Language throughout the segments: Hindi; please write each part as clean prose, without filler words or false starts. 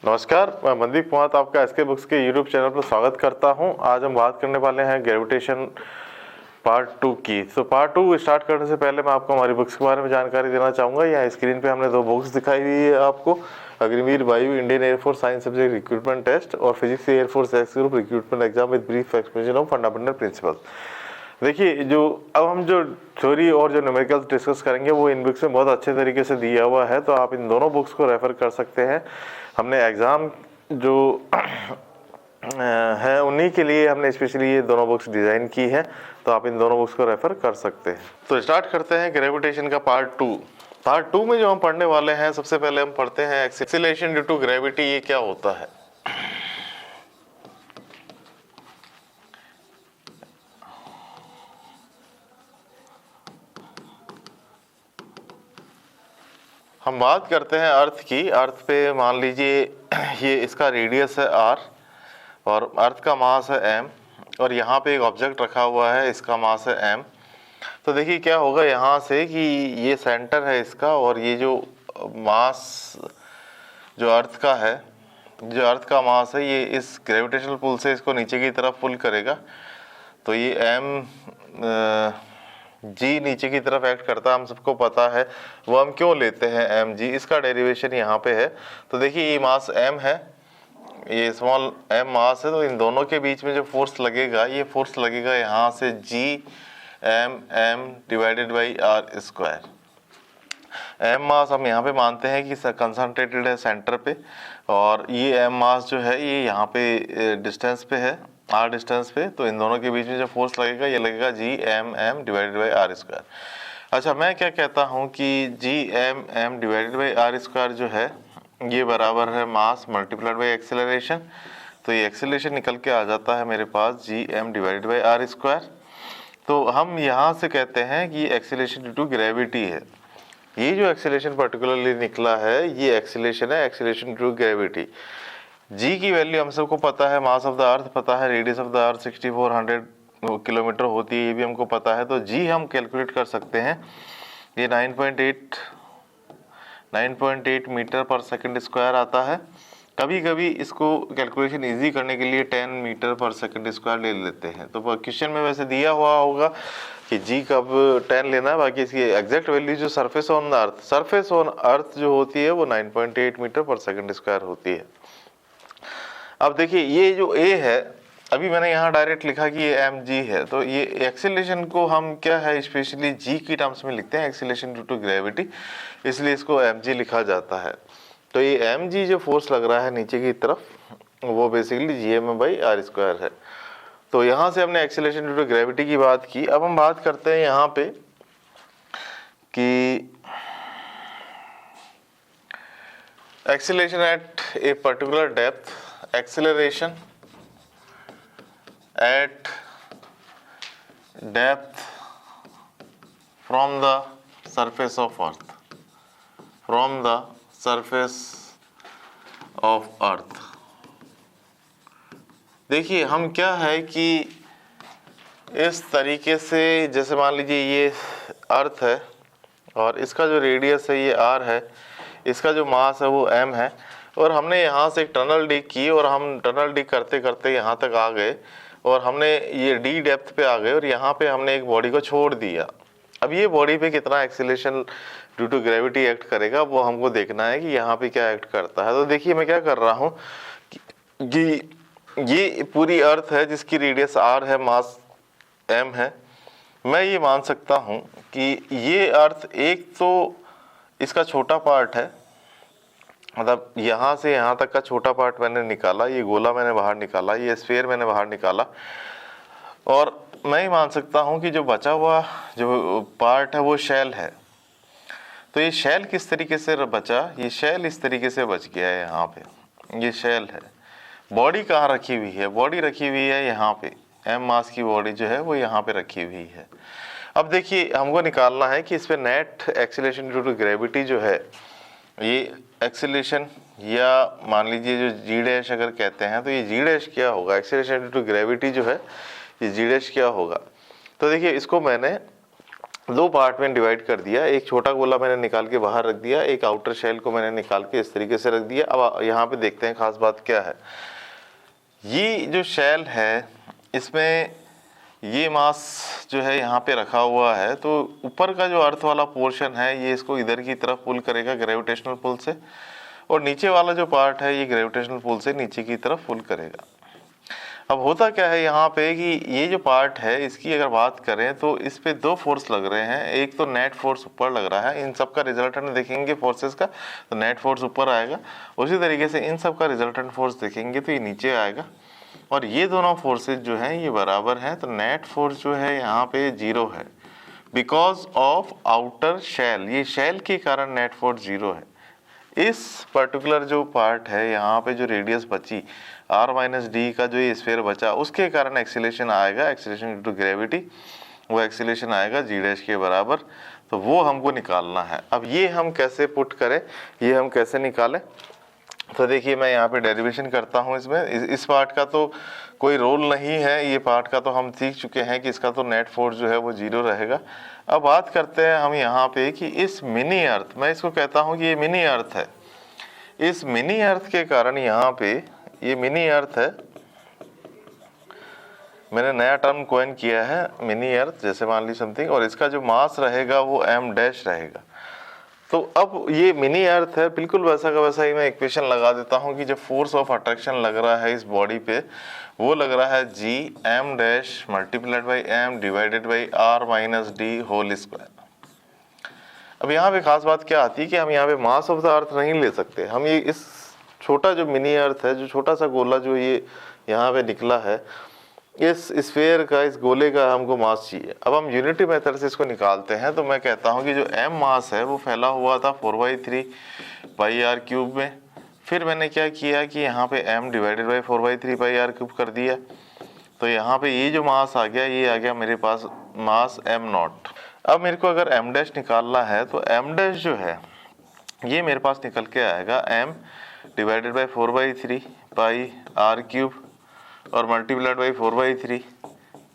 नमस्कार, मैं मनदीप कुमार आपका एसके बुक्स के यूट्यूब चैनल पर स्वागत करता हूं। आज हम बात करने वाले हैं ग्रेविटेशन पार्ट 2 की। तो पार्ट 2 स्टार्ट करने से पहले मैं आपको हमारी बुक्स के बारे में जानकारी देना चाहूँगा। यहाँ स्क्रीन पे हमने 2 बुक्स दिखाई हुई है आपको, Agniveer Vayu Indian Air Force science subject recruitment test और physics Air Force X group recruitment exam with brief explanation of fundamental principles. देखिए, अब हम जो थ्योरी और जो न्यूमेरिकल्स डिस्कस करेंगे वो इन बुक्स में बहुत अच्छे तरीके से दिया हुआ है, तो आप इन दोनों बुक्स को रेफ़र कर सकते हैं। हमने एग्ज़ाम जो है उन्हीं के लिए हमने स्पेशली ये दोनों बुक्स डिज़ाइन की है, तो आप इन दोनों बुक्स को रेफ़र कर सकते हैं। तो स्टार्ट करते हैं ग्रेविटेशन का पार्ट 2। पार्ट 2 में जो हम पढ़ने वाले हैं, सबसे पहले हम पढ़ते हैं एक्सीलरेशन ड्यू टू ग्रेविटी। ये क्या होता है? हम बात करते हैं अर्थ की। अर्थ पे मान लीजिए ये इसका रेडियस है r और अर्थ का मास है m, और यहाँ पे एक ऑब्जेक्ट रखा हुआ है, इसका मास है m। तो देखिए क्या होगा यहाँ से कि ये सेंटर है इसका, और ये जो मास जो अर्थ का है, जो अर्थ का मास है, ये इस ग्रेविटेशनल पुल से इसको नीचे की तरफ पुल करेगा। तो ये m जी नीचे की तरफ एक्ट करता है, हम सबको पता है। वो हम क्यों लेते हैं एम जी, इसका डेरिवेशन यहाँ पे है। तो देखिए ये मास एम है, ये स्मॉल एम मास है, तो इन दोनों के बीच में जो फोर्स लगेगा, ये फोर्स लगेगा यहाँ से G M M divided by R square. M mass हम यहाँ पे मानते हैं कि कंसंट्रेटेड है सेंटर पे, और ये एम मास जो है ये यहाँ पे डिस्टेंस पे है, आर डिस्टेंस पे। तो इन दोनों के बीच में जो फोर्स लगेगा ये लगेगा G M M divided by R square. अच्छा, मैं क्या कहता हूँ कि G M M divided by R square जो है ये बराबर है मास मल्टीप्लाइड बाई एक्सेलरेशन। तो ये एक्सेलरेशन निकल के आ जाता है मेरे पास G M divided by R square. तो हम यहाँ से कहते हैं कि एक्सेलरेशन ड्यू टू ग्रेविटी है। ये जो एक्सेलरेशन पर्टिकुलरली निकला है, ये एक्सेलरेशन है, एक्सेलरेशन ड्यू टू ग्रेविटी। जी की वैल्यू हम सबको पता है, मास ऑफ द अर्थ पता है, radius of the earth 6400 kilometre होती है, ये भी हमको पता है। तो जी हम कैलकुलेट कर सकते हैं, ये 9.8 मीटर पर सेकंड स्क्वायर आता है। कभी कभी इसको कैलकुलेशन इजी करने के लिए 10 मीटर पर सेकंड स्क्वायर ले लेते हैं। तो क्वेश्चन में वैसे दिया हुआ होगा कि जी कब 10 लेना है, बाकी इसकी एग्जैक्ट वैल्यू जो सरफेस ऑन अर्थ जो होती है वो 9.8 मीटर पर सेकंड स्क्वायर होती है। अब देखिए ये जो ए है, अभी मैंने यहाँ डायरेक्ट लिखा कि ये एम जी है, तो ये एक्सीलरेशन को हम क्या है स्पेशली जी की टर्म्स में लिखते हैं, एक्सीलरेशन ड्यू टू ग्रेविटी, इसलिए इसको एम जी लिखा जाता है। तो ये एम जी जो फोर्स लग रहा है नीचे की तरफ, वो basically G M by R square है। तो यहाँ से हमने एक्सीलरेशन ड्यू टू ग्रेविटी की बात की। अब हम बात करते हैं यहाँ पे कि acceleration at a particular depth, acceleration at depth from the surface of earth, देखिए हम क्या है कि इस तरीके से, जैसे मान लीजिए ये अर्थ है और इसका जो रेडियस है ये आर है, इसका जो मास है वो एम है, और हमने यहाँ से एक टनल डिग की, और हम टनल डिग करते करते यहाँ तक आ गए, और हमने ये डी डेप्थ पे आ गए, और यहाँ पे हमने एक बॉडी को छोड़ दिया। अब ये बॉडी पे कितना acceleration due to gravity act करेगा वो हमको देखना है कि यहाँ पे क्या एक्ट करता है। तो देखिए मैं क्या कर रहा हूँ कि ये पूरी अर्थ है जिसकी रेडियस आर है, मास एम है। मैं ये मान सकता हूँ कि ये अर्थ एक तो इसका छोटा पार्ट है, मतलब यहाँ से यहाँ तक का छोटा पार्ट मैंने निकाला, ये गोला मैंने बाहर निकाला, ये स्फीयर मैंने बाहर निकाला, और मैं ही मान सकता हूँ कि जो बचा हुआ जो पार्ट है वो शेल है। तो ये शेल किस तरीके से बचा, ये शेल इस तरीके से बच गया है, यहाँ पे ये शेल है। बॉडी कहाँ रखी हुई है? बॉडी रखी हुई है यहाँ पे, एम मास की बॉडी जो है वो यहाँ पे रखी हुई है। अब देखिए हमको निकालना है कि इस पे net acceleration due to gravity जो है, ये एक्सीलरेशन, या मान लीजिए जो जी डैश अगर कहते हैं, तो ये जी डैश क्या होगा, एक्सीलरेशन ड्यू टू ग्रेविटी जो है ये जी डैश क्या होगा। तो देखिए इसको मैंने दो पार्ट में डिवाइड कर दिया, एक छोटा गोला मैंने निकाल के बाहर रख दिया, एक आउटर शेल को मैंने निकाल के इस तरीके से रख दिया। अब यहाँ पे देखते हैं खास बात क्या है। ये जो शेल है इसमें ये मास जो है यहाँ पे रखा हुआ है, तो ऊपर का जो अर्थ वाला पोर्शन है ये इसको इधर की तरफ पुल करेगा ग्रेविटेशनल पुल से, और नीचे वाला जो पार्ट है ये ग्रेविटेशनल पुल से नीचे की तरफ पुल करेगा। अब होता क्या है यहाँ पे कि ये जो पार्ट है इसकी अगर बात करें तो इस पे दो फोर्स लग रहे हैं। एक तो नेट फोर्स ऊपर लग रहा है, इन सब का रिजल्टेंट देखेंगे फोर्सेस का तो नेट फोर्स ऊपर आएगा। उसी तरीके से इन सब का रिजल्टेंट फोर्स देखेंगे तो ये नीचे आएगा, और ये दोनों फोर्सेस जो हैं ये बराबर हैं, तो नेट फोर्स जो है यहाँ पे 0 है बिकॉज ऑफ आउटर शेल। ये शेल के कारण नेट फोर्स 0 है। इस पर्टिकुलर जो पार्ट है यहाँ पे जो रेडियस बची r-d का जो ये स्फीयर बचा उसके कारण एक्सीलरेशन आएगा, एक्सीलरेशन ड्यू टू ग्रेविटी, वो एक्सीलरेशन आएगा g' के बराबर, तो वो हमको निकालना है। अब ये हम कैसे पुट करें, ये हम कैसे निकालें, तो देखिए मैं यहाँ पे डेरिवेशन करता हूँ। इसमें इस पार्ट का तो कोई रोल नहीं है, ये पार्ट का तो हम सीख चुके हैं कि इसका तो नेट फोर्स जो है वो 0 रहेगा। अब बात करते हैं हम यहाँ पे कि इस मिनी अर्थ, मैं इसको कहता हूँ कि ये मिनी अर्थ है। इस मिनी अर्थ के कारण यहाँ पे ये मिनी अर्थ है, मैंने नया टर्म कॉइन किया है मिनी अर्थ, जैसे मान ली समथिंग, और इसका जो मास रहेगा वो m' रहेगा। तो अब ये मिनी अर्थ है, बिल्कुल वैसा का वैसा ही मैं इक्वेशन लगा देता हूँ कि जब फोर्स ऑफ अट्रैक्शन लग रहा है इस बॉडी पे वो लग रहा है G m' multiplied by m divided by r-d whole square. अब यहाँ पे खास बात क्या आती है कि हम यहाँ पे मास ऑफ द अर्थ नहीं ले सकते, हम ये इस छोटा जो मिनी अर्थ है, जो छोटा सा गोला जो ये यहाँ पे निकला है, इस स्फीयर का, इस गोले का हमको मास चाहिए। अब हम यूनिटी मेथड से इसको निकालते हैं, तो मैं कहता हूँ कि जो m मास है वो फैला हुआ था 4/3 पाई r क्यूब में। फिर मैंने क्या किया कि यहाँ पे m divided by 4/3 pi r cube कर दिया, तो यहाँ पे ये जो मास आ गया ये आ गया मेरे पास मास m0। अब मेरे को अगर m' निकालना है तो m' जो है ये मेरे पास निकल के आएगा m divided by 4/3 pi r cube और multiplied by 4/3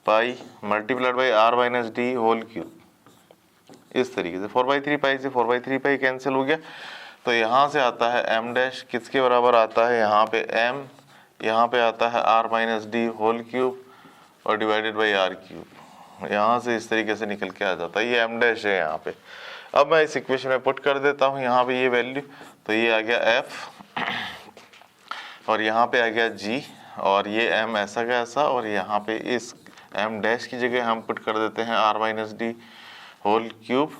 pi multiplied by r-d whole cube. इस तरीके से 4/3 पाई से 4/3 पाई कैंसिल हो गया, तो यहाँ से आता है m' किसके बराबर आता है, यहाँ पे m, यहाँ पे आता है r-d होल क्यूब और डिवाइडेड बाई r क्यूब। यहाँ से इस तरीके से निकल के आ जाता है, ये m' है यहाँ पे। अब मैं इस इक्वेशन में पुट कर देता हूँ यहाँ पे ये वैल्यू, तो ये आ गया f और यहाँ पे आ गया g, और ये m ऐसा का ऐसा, और यहाँ पे इस m' की जगह हम पुट कर देते हैं r-d whole cube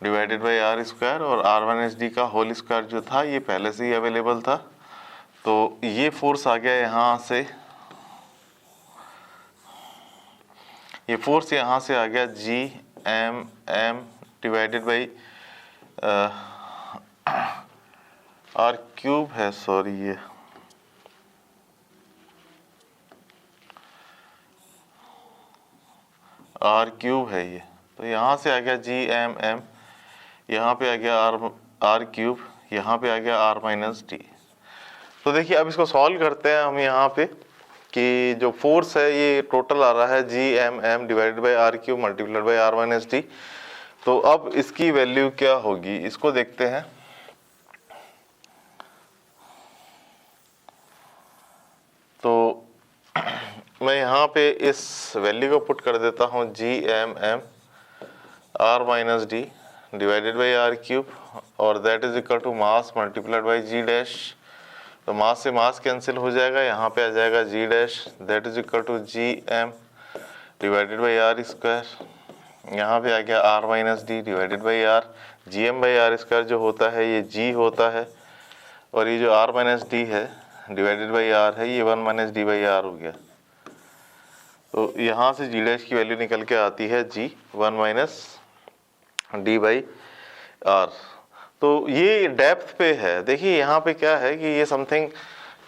divided by r square, और r-d का होल स्क्वायर जो था ये पहले से ही अवेलेबल था, तो ये फोर्स आ गया यहाँ से, ये फोर्स यहाँ से आ गया m divided by r cube है, सॉरी ये r क्यूब है ये, तो यहाँ से आ गया m, यहाँ पे आ गया r क्यूब, यहाँ पे आ गया r-d। तो देखिए अब इसको सॉल्व करते हैं हम यहाँ पे कि जो फोर्स है ये टोटल आ रहा है m divided by r cube multiplied by r-d। तो अब इसकी वैल्यू क्या होगी इसको देखते हैं। तो मैं यहाँ पे इस वैल्यू को पुट कर देता हूँ m r-d divided by r cube, और that is equal to mass multiplied by g'। तो मास से मास कैंसिल हो जाएगा, यहाँ पे आ जाएगा g' that is equal to m divided by r square. यहाँ पे आ गया r-d divided by r, gm by r square जो होता है ये g होता है, और ये जो r-d है डिवाइडेड बाई r है ये 1 - d बाई r हो गया। तो यहाँ से g' की वैल्यू निकल के आती है g 1 - d बाई r। तो ये डेप्थ पे है। देखिए यहाँ पे क्या है कि ये समथिंग,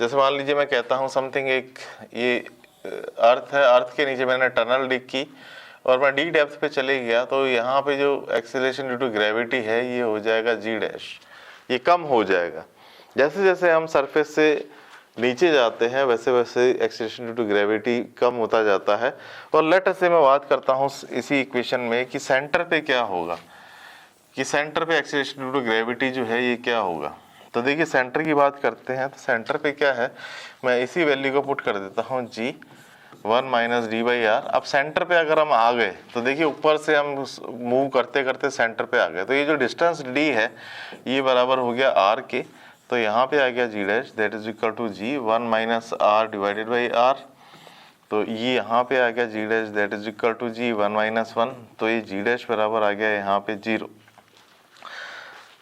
जैसे मान लीजिए मैं कहता हूँ समथिंग, एक ये अर्थ है, अर्थ के नीचे मैंने टनल डिग की और मैं d डेप्थ पे चले गया, तो यहाँ पे जो एक्सीलरेशन ड्यू टू ग्रेविटी है ये हो जाएगा g', ये कम हो जाएगा। जैसे जैसे हम सरफेस से नीचे जाते हैं वैसे वैसे एक्सेलरेशन ड्यू टू ग्रेविटी कम होता जाता है। और लेट अस से मैं बात करता हूँ इसी इक्वेशन में कि सेंटर पे क्या होगा, कि सेंटर पे एक्सेलरेशन ड्यू टू ग्रेविटी जो है ये क्या होगा। तो देखिए सेंटर की बात करते हैं, तो सेंटर पे क्या है, मैं इसी वैल्यू को पुट कर देता हूँ जी 1 माइनस डी बाई आर। अब सेंटर पे अगर हम आ गए तो देखिए ऊपर से हम मूव करते करते सेंटर पे आ गए, तो ये जो डिस्टेंस डी है ये बराबर हो गया आर के। तो यहाँ पे आ गया G dash that is equal to G 1 minus R divided by R. तो ये यहाँ पे आ गया G dash that is equal to G 1 minus 1। तो ये जी डैश बराबर आ गया यहाँ पे 0।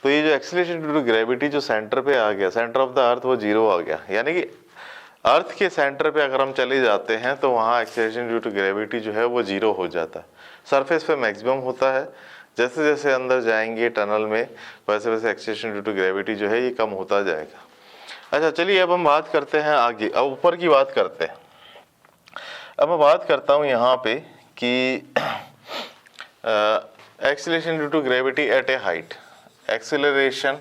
तो ये जो एक्सीलरेशन ड्यू टू ग्रेविटी जो सेंटर पे आ गया, सेंटर ऑफ द अर्थ वो 0 आ गया, यानी कि अर्थ के सेंटर पे अगर हम चले जाते हैं तो वहाँ एक्सेलरेशन ड्यू टू ग्रेविटी जो है वो 0 हो जाता है। सरफेस पे मैक्सिमम होता है, जैसे जैसे अंदर जाएंगे टनल में वैसे वैसे एक्सेलरेशन ड्यू टू ग्रेविटी जो है ये कम होता जाएगा। अच्छा चलिए अब हम बात करते हैं आगे, अब ऊपर की बात करते हैं। अब मैं बात करता हूँ यहाँ पे कि acceleration due to gravity at a height, acceleration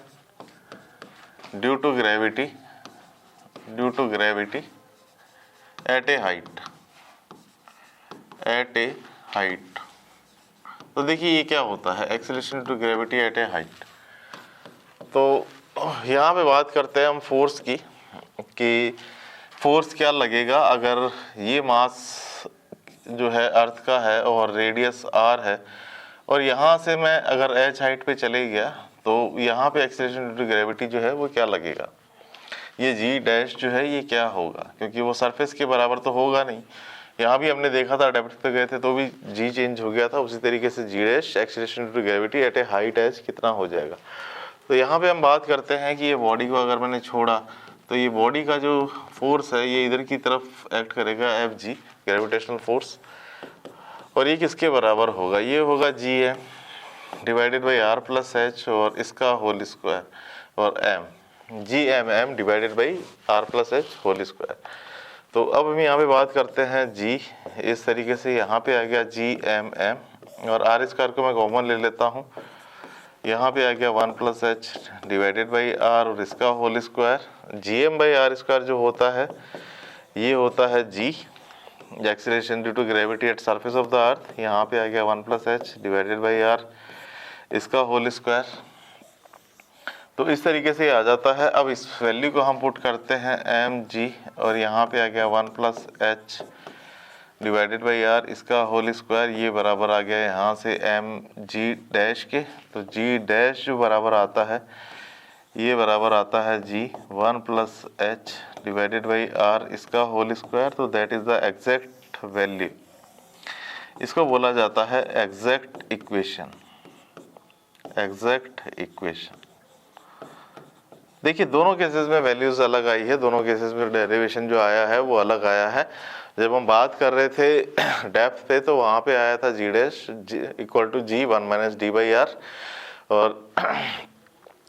due to gravity at a height. तो देखिए ये क्या होता है acceleration to gravity at a height. तो यहाँ पे बात करते हैं हम फोर्स की, कि फोर्स क्या लगेगा अगर ये मास जो है अर्थ का है और रेडियस r है, और यहाँ से मैं अगर h हाइट पे चले गया तो यहाँ पे एक्सेलरेशन ड्यू टू ग्रेविटी जो है वो क्या लगेगा, ये जी डैश जो है ये क्या होगा, क्योंकि वो सरफेस के बराबर तो होगा नहीं। यहाँ भी हमने देखा था डेप्थ पे गए थे तो भी जी चेंज हो गया था, उसी तरीके से G dash acceleration due to gravity at a height H कितना हो जाएगा। तो यहाँ पे हम बात करते हैं कि ये बॉडी को अगर मैंने छोड़ा तो ये बॉडी का जो फोर्स है ये इधर की तरफ एक्ट करेगा एफ जी ग्रेविटेशनल फोर्स, और ये किसके बराबर होगा, ये होगा G M divided by R plus H और इसका होल स्क्वायर, और M G M M divided by R plus H whole square. तो अब हम यहाँ पे बात करते हैं जी, इस तरीके से यहाँ पे आ गया जी एम एम, और आर स्क्वायर को मैं कॉमन ले लेता हूँ, यहाँ पे आ गया 1 plus H divided by R और इसका whole square. G M by R square जो होता है ये होता है G acceleration due to gravity at surface of the earth, यहाँ पे आ गया 1 plus H divided by R इसका होल स्क्वायर। तो इस तरीके से आ जाता है। अब इस वैल्यू को हम पुट करते हैं एम जी, और यहाँ पे आ गया 1 plus H divided by R इसका होल स्क्वायर, ये बराबर आ गया यहाँ से एम जी डैश के। तो जी डैश जो बराबर आता है ये बराबर आता है G 1 plus H divided by R इसका होल स्क्वायर। तो that is the exact value, इसको बोला जाता है एग्जैक्ट इक्वेशन। देखिए दोनों केसेस में वैल्यूज अलग आई है, दोनों केसेस में डेरिवेशन जो आया है वो अलग आया है। जब हम बात कर रहे थे डेप्थ पे तो वहाँ पे आया था G dash equal to G 1 minus D by R, और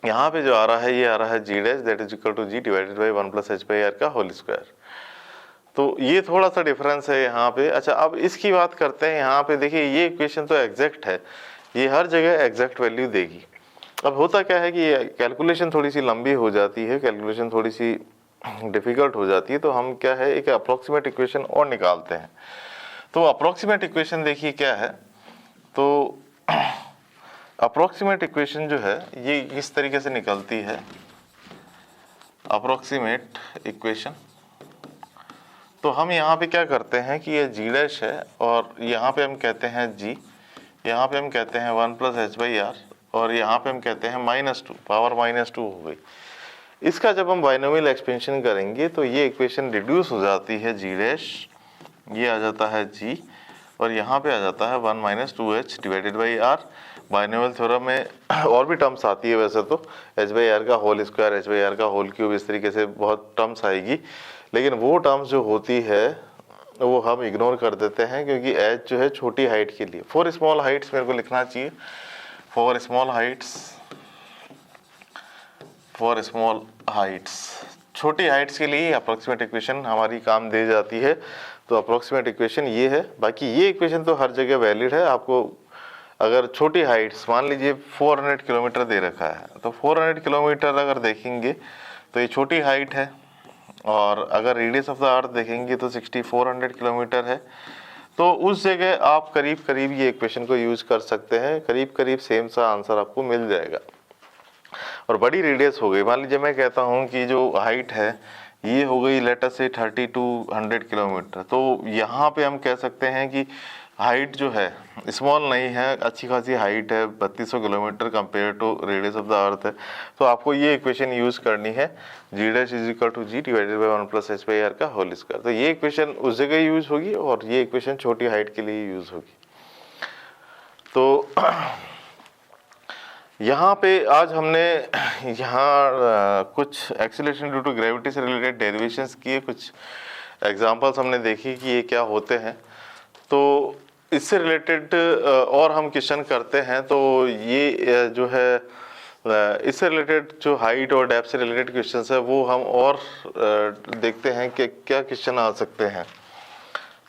यहाँ पे जो आ रहा है ये आ रहा है G dash that is equal to G divided by 1 plus H by R का होल स्क्वायर। तो ये थोड़ा सा डिफरेंस है यहाँ पे। अच्छा अब इसकी बात करते हैं, यहाँ पे देखिए ये इक्वेशन तो एग्जैक्ट है, ये हर जगह एग्जैक्ट वैल्यू देगी। अब होता क्या है कि कैलकुलेशन थोड़ी सी लंबी हो जाती है, कैलकुलेशन थोड़ी सी डिफ़िकल्ट हो जाती है, तो हम क्या है एक अप्रोक्सीमेट इक्वेशन और निकालते हैं। तो अप्रोक्सीमेट इक्वेशन देखिए क्या है, तो अप्रोक्सीमेट इक्वेशन जो है ये किस तरीके से निकलती है। अप्रोक्सीमेट इक्वेशन तो हम यहाँ पे क्या करते हैं कि ये जी डैश है और यहाँ पे हम कहते हैं जी, यहाँ पे हम कहते हैं 1 प्लस एच बाई आर, और यहाँ पे हम कहते हैं -2 पावर -2 हो गई। इसका जब हम बाइनोमियल एक्सपेंशन करेंगे तो ये इक्वेशन रिड्यूस हो जाती है जी डैश, ये आ जाता है जी, और यहाँ पे आ जाता है 1 minus 2h divided by R. Binomial theorem में और भी टर्म्स आती है वैसे तो, h बाई आर का whole square, h by R का होल क्यूब, इस तरीके से बहुत टर्म्स आएगी, लेकिन वो टर्म्स जो होती है वो हम इग्नोर कर देते हैं क्योंकि h जो है छोटी हाइट के लिए, फॉर स्मॉल हाइट्स मेरे को लिखना चाहिए, फॉर स्मॉल हाइट्स छोटी हाइट्स के लिए अप्रोक्सीमेट इक्वेशन हमारी काम दे जाती है। तो अप्रोक्सीमेट इक्वेशन ये है, बाकी ये इक्वेशन तो हर जगह वैलिड है। आपको अगर छोटी हाइट्स मान लीजिए 400 किलोमीटर दे रखा है, तो 400 किलोमीटर अगर देखेंगे तो ये छोटी हाइट है, और अगर रेडियस ऑफ द अर्थ देखेंगे तो 6400 किलोमीटर है। तो उस जगह आप करीब करीब ये इक्वेशन को यूज कर सकते हैं, करीब करीब सेम सा आंसर आपको मिल जाएगा। और बड़ी रेडियस हो गई, मान लीजिए मैं कहता हूँ कि जो हाइट है ये हो गई लेट अस से 3200 किलोमीटर, तो यहाँ पे हम कह सकते हैं कि हाइट जो है स्मॉल नहीं है, अच्छी खासी हाइट है, 3200 kilometre compare to radius of the earth है। तो आपको ये इक्वेशन यूज करनी है, G dash is equal to G divided by 1 plus H by R का होल स्क्वायर। तो ये इक्वेशन उस जगह यूज होगी और ये इक्वेशन छोटी हाइट के लिए यूज होगी। तो यहाँ पे आज हमने यहाँ कुछ एक्सीलरेशन ड्यू टू ग्रेविटी से रिलेटेड डेरिवेशंस किए, कुछ एग्जांपल्स हमने देखी कि ये क्या होते हैं। तो इससे रिलेटेड और हम क्वेश्चन करते हैं। तो ये जो है इससे रिलेटेड जो हाइट और डेप्थ से रिलेटेड क्वेश्चंस है वो हम और देखते हैं कि क्या क्वेश्चन आ सकते हैं।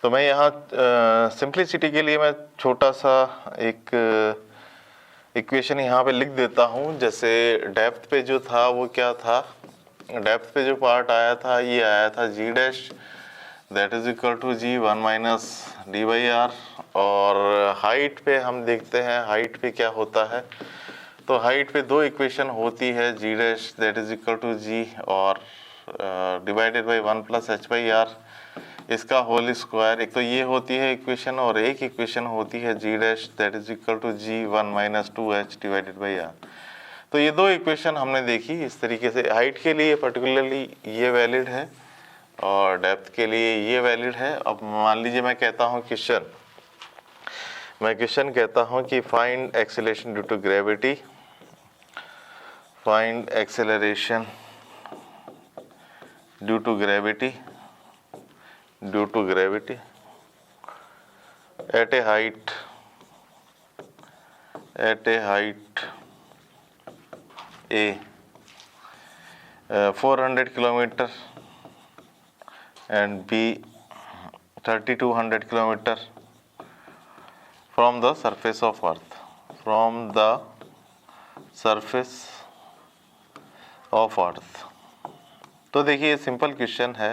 तो मैं यहाँ सिंप्लिसिटी के लिए मैं छोटा सा एक इक्वेशन यहाँ पे लिख देता हूँ। जैसे डेप्थ पे जो था वो क्या था, डेप्थ पे जो पार्ट आया था ये आया था G dash that is equal to G 1 minus D by R. और हाइट पे हम देखते हैं हाइट पे क्या होता है। तो हाइट पे दो इक्वेशन होती है, G dash that is equal to G और divided by 1 plus H by R इसका होल स्क्वायर। एक तो ये होती है इक्वेशन और एक इक्वेशन होती है G dash that is equal to G 1 minus 2h divided by R. तो ये दो इक्वेशन हमने देखी इस तरीके से। हाइट के लिए पर्टिकुलरली ये वैलिड है और डेप्थ के लिए ये वैलिड है। अब मान लीजिए मैं कहता हूँ क्वेश्चन कहता हूँ कि find acceleration due to gravity, find acceleration due to gravity at a height A 400 kilometer and B 3200 kilometer from the surface of earth, तो देखिए सिंपल क्वेश्चन है।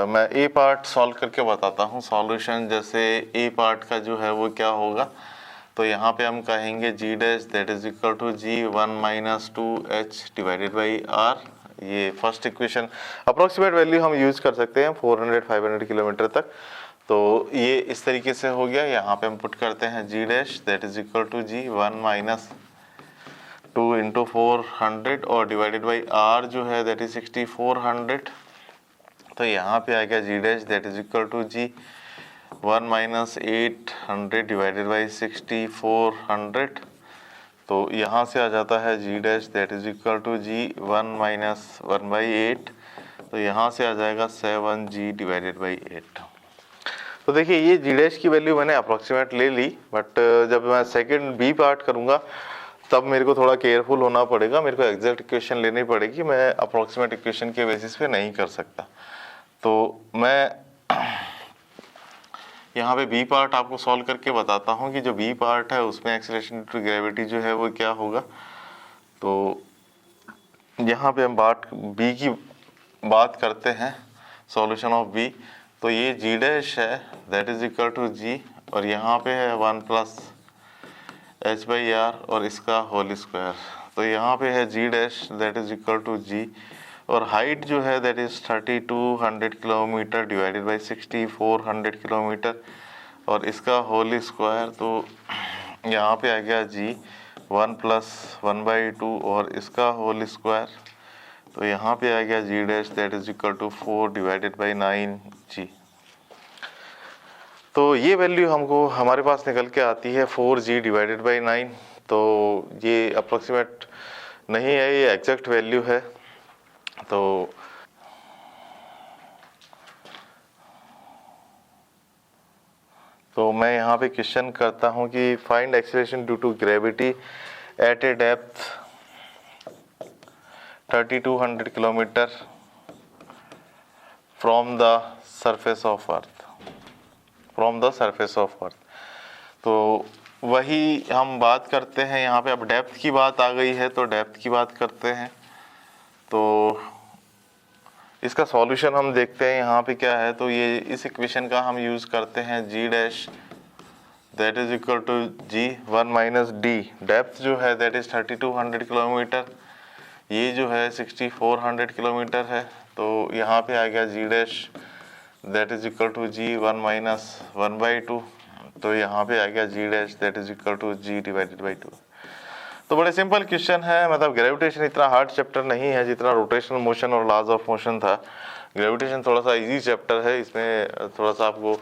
मैं ए पार्ट सॉल्व करके बताता हूँ सॉल्यूशन। जैसे ए पार्ट का जो है वो क्या होगा, तो यहाँ पे हम कहेंगे G dash that is equal to G 1 minus 2h divided by R. ये फर्स्ट इक्वेशन अप्रोक्सीमेट वैल्यू हम यूज कर सकते हैं 400-500 किलोमीटर तक। तो ये इस तरीके से हो गया। यहाँ पे हम पुट करते हैं G dash that is equal to G 1 minus 2 into 400 और डिवाइडेड बाई आर जो है दैट इज 6400। तो यहाँ पे आ गया G dash that is equal to G 1 minus 800 divided by 6400। तो यहाँ से आ जाता है G dash that is equal to G 1 minus 1/8। तो यहाँ से आ जाएगा 7g डिवाइडेड बाई 8। तो देखिए ये जी डैश की वैल्यू मैंने अप्रोक्सीमेट ले ली, बट जब मैं सेकंड बी पार्ट करूँगा तब मेरे को थोड़ा केयरफुल होना पड़ेगा, मेरे को एग्जैक्ट इक्वेशन लेनी पड़ेगी। मैं अप्रोक्सीमेट इक्वेशन के बेसिस पे नहीं कर सकता। तो मैं यहाँ पे बी पार्ट आपको सॉल्व करके बताता हूँ कि जो बी पार्ट है उसमें एक्सेलरेशन ड्यू टू ग्रेविटी जो है वो क्या होगा। तो यहाँ पे हम बी की बात करते हैं, सॉल्यूशन ऑफ बी। तो ये जी डैश है that is equal to G और यहाँ पे है 1 प्लस एच बाई आर और इसका होल स्क्वायर। तो यहाँ पे है G dash that is equal to G और हाइट जो है that is 3200 kilometre divided by 6400 kilometre और इसका होल स्क्वायर। तो यहाँ पे आ गया जी 1 प्लस 1/2 और इसका होल स्क्वायर। तो यहाँ पे आ गया G dash that is equal to 4 divided by 9g। तो ये वैल्यू हमको हमारे पास निकल के आती है 4g डिवाइडेड बाई 9। तो ये अप्रोक्सीमेट नहीं है, ये एग्जैक्ट वैल्यू है। तो मैं यहाँ पे क्वेश्चन करता हूँ कि find acceleration due to gravity at a depth 3200 kilometer from the surface of earth. तो वही हम बात करते हैं यहाँ पे। अब डेप्थ की बात आ गई है तो डेप्थ की बात करते हैं। तो इसका सॉल्यूशन हम देखते हैं यहाँ पे क्या है। तो ये इस इक्वेशन का हम यूज़ करते हैं G dash that is equal to G 1 minus D. Depth जो है दैट इज़ 3200 किलोमीटर, ये जो है 6400 किलोमीटर है। तो यहाँ पे आ गया G dash that is equal to G 1 minus 1/2। तो यहाँ पे आ गया G dash that is equal to G divided by 2। तो बड़े सिंपल क्वेश्चन है, मतलब ग्रेविटेशन इतना हार्ड चैप्टर नहीं है जितना रोटेशनल मोशन और लॉज ऑफ मोशन था। ग्रेविटेशन थोड़ा सा इजी चैप्टर है, इसमें थोड़ा सा आपको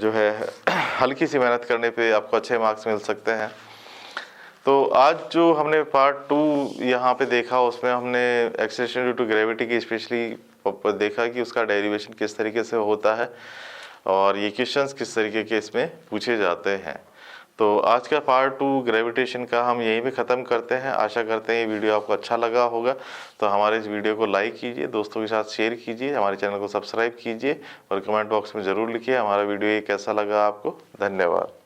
जो है हल्की सी मेहनत करने पे आपको अच्छे मार्क्स मिल सकते हैं। तो आज जो हमने पार्ट 2 यहाँ पे देखा, उसमें हमने एक्सेलरेशन ड्यू टू ग्रेविटी की स्पेशली देखा कि उसका डेरिवेशन किस तरीके से होता है और ये क्वेश्चंस किस तरीके के इसमें पूछे जाते हैं। तो आज का पार्ट 2 ग्रेविटेशन का हम यहीं पे ख़त्म करते हैं। आशा करते हैं ये वीडियो आपको अच्छा लगा होगा। तो हमारे इस वीडियो को लाइक कीजिए, दोस्तों के साथ शेयर कीजिए, हमारे चैनल को सब्सक्राइब कीजिए और कमेंट बॉक्स में ज़रूर लिखिए हमारा वीडियो ये कैसा लगा आपको। धन्यवाद।